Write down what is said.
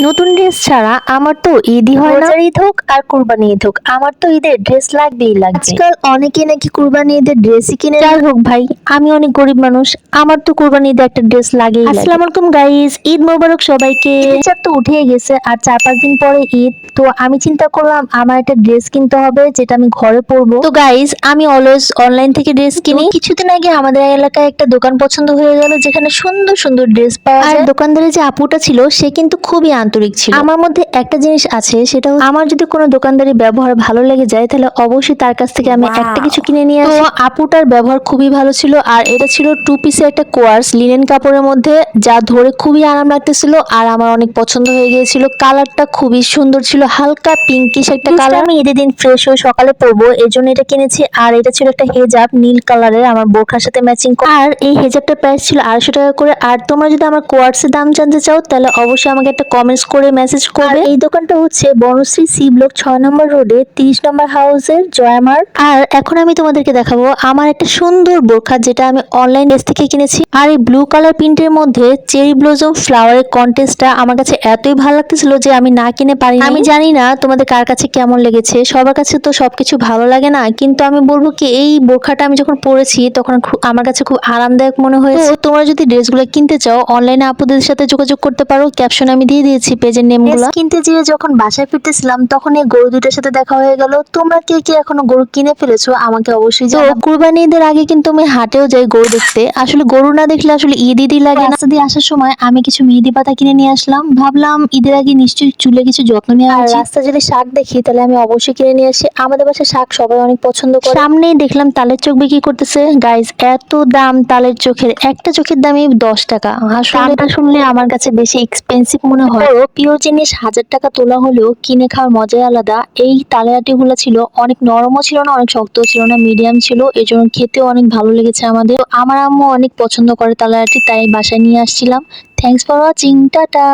নতুন ড্রেস ছাড়া আমার তো ঈদই হয় না। রোজার ঈদ হোক আর কুরবানি ঈদ হোক, আমার তো ঈদের ড্রেস লাগবেই লাগবে। আজকাল অনেকে নাকি কুরবানি ঈদের ড্রেসই কিনে। যাই হোক ভাই, আমি অনেক গরিব মানুষ, আমার তো কুরবানি ঈদে একটা ড্রেস লাগেই লাগে। আসসালামু আলাইকুম গাইস, ঈদ মোবারক সবাইকে। ঈদ তো উঠেই গেছে আর 4-5 দিন পরে ঈদ, তো আমি চিন্তা করলাম আমার একটা ড্রেস কিনতে হবে যেটা আমি ঘরে পরবো। তো গাইস, আমি অলওয়েজ অনলাইন থেকে ড্রেস কিনি। কিছুদিন আগে আমাদের এলাকায় একটা দোকান পছন্দ হয়ে গেল যেখানে সুন্দর সুন্দর ড্রেস পাওয়া যায়। আর দোকানদারের যে আপুটা ছিল সে কিন্তু খুবই আন্তরিক ছিল। আমার মধ্যে একটা জিনিস আছে, সেটা আমার যদি কোনো দোকানদারি ব্যবহার ভালো লেগে যায় তাহলে অবশ্যই তার কাছ থেকে আমি একটা কিছু কিনে নিয়ে আসি। তো আপুটার ব্যবহার খুবই ভালো ছিল, আর এটা ছিল 2 পিসের একটা কোয়ার্স লিনেন কাপড়ের মধ্যে, যা ধরে খুবই আরাম লাগতেছিল আর আমার অনেক পছন্দ হয়ে গিয়েছিল। কালারটা খুবই সুন্দর ছিল, হালকা পিঙ্কিশ একটা কালার। আমি ঈদের দিন ফ্রেশ হয়ে সকালে পরবো এই জন্য এটা কিনেছি। আর এটা ছিল একটা হেজাব নীল কালারের, আমার বোরখার সাথে ম্যাচিং। আর এই হেজাবটার প্রাইস ছিল 250 টাকা করে। আর তোমরা যদি আমার কোয়ার্সের দাম জানতে চাও তাহলে অবশ্যই আমাকে একটা কমেন্টস করে মেসেজ করবে। এই দোকানটা হচ্ছে বনশ্রী সি ব্লক 6 নম্বর রোডে 30 নম্বর হাউসের জয়ামার। আর এখন আমি তোমাদেরকে দেখাবো আমার একটা সুন্দর বোরখা যেটা আমি অনলাইন ড্রেস থেকে কিনেছি। আর এই ব্লু কালার প্রিন্টের মধ্যে চেরি ব্লজম ফ্লাওয়ারের কন্টেস্টটা আমার কাছে এতই ভালো লাগতেছিল যে আমি না কিনে পারিনি। আমি জানি না তোমাদের কার কাছে কেমন লেগেছে, সবার কাছে তো সবকিছু ভালো লাগে না, কিন্তু আমি বলবো কি এই বোরখাটা আমি যখন পরেছি তখন আমার কাছে খুব আরামদায়ক মনে হয়েছে। তোমরা যদি ড্রেসগুলো কিনতে চাও অনলাইনে আপুদের সাথে যোগাযোগ করতে পারো, ক্যাপশনে আমি দিয়ে দিয়েছি পেজের নেমগুলো। কিনতে যেয়ে যখন বাসায় ফিরতেছিলাম তখন এই গরু দুটোর সাথে দেখা হয়ে গেল। তোমরা কে কে এখনো গরু কিনে ফেলেছো আমাকে অবশ্যই জানাও। কুরবানি ঈদের আগে কিন্তু আমি হাটেও যাই গরু দেখতে, আসলে গরু না দেখলে আসলে ঈদ ঈদই লাগে না। রাস্তা দিয়ে আসার সময় আমি কিছু মেহেদি পাতা কিনে নিয়ে আসলাম, ভাবলাম ঈদের আগে নিশ্চয়ই চুলে কিছু যত্ন নেওয়া উচিত। রাস্তা যদি শাক দেখি তাহলে আমি অবশ্যই কিনে নিয়ে আসি, আমাদের বাসায় শাক সবাই অনেক পছন্দ করে। সামনেই দেখলাম তালের চোখ বিক্রি করতেছে। গাইস, এত দাম তালের চোখের, একটা চোখের দামই 10 টাকা। দামটা শুনলে আমার কাছে বেশি এক্সপেন্সিভ মনে হয়। পিওর জিনিস 1000 টাকা তোলা হলেও কিনে খাওয়ার মজাই আলাদা। এই তালের আটিগুলো ছিল অনেক নরমও ছিল না, অনেক শক্তও ছিল না, মিডিয়াম ছিল, এই জন্য খেতেও অনেক ভালো লেগেছে আমাদের। তো আমার আম্মু অনেক পছন্দ করে তালের আটি, তাই বাসায় নিয়ে আসছিলাম। Thanks for watching, tata.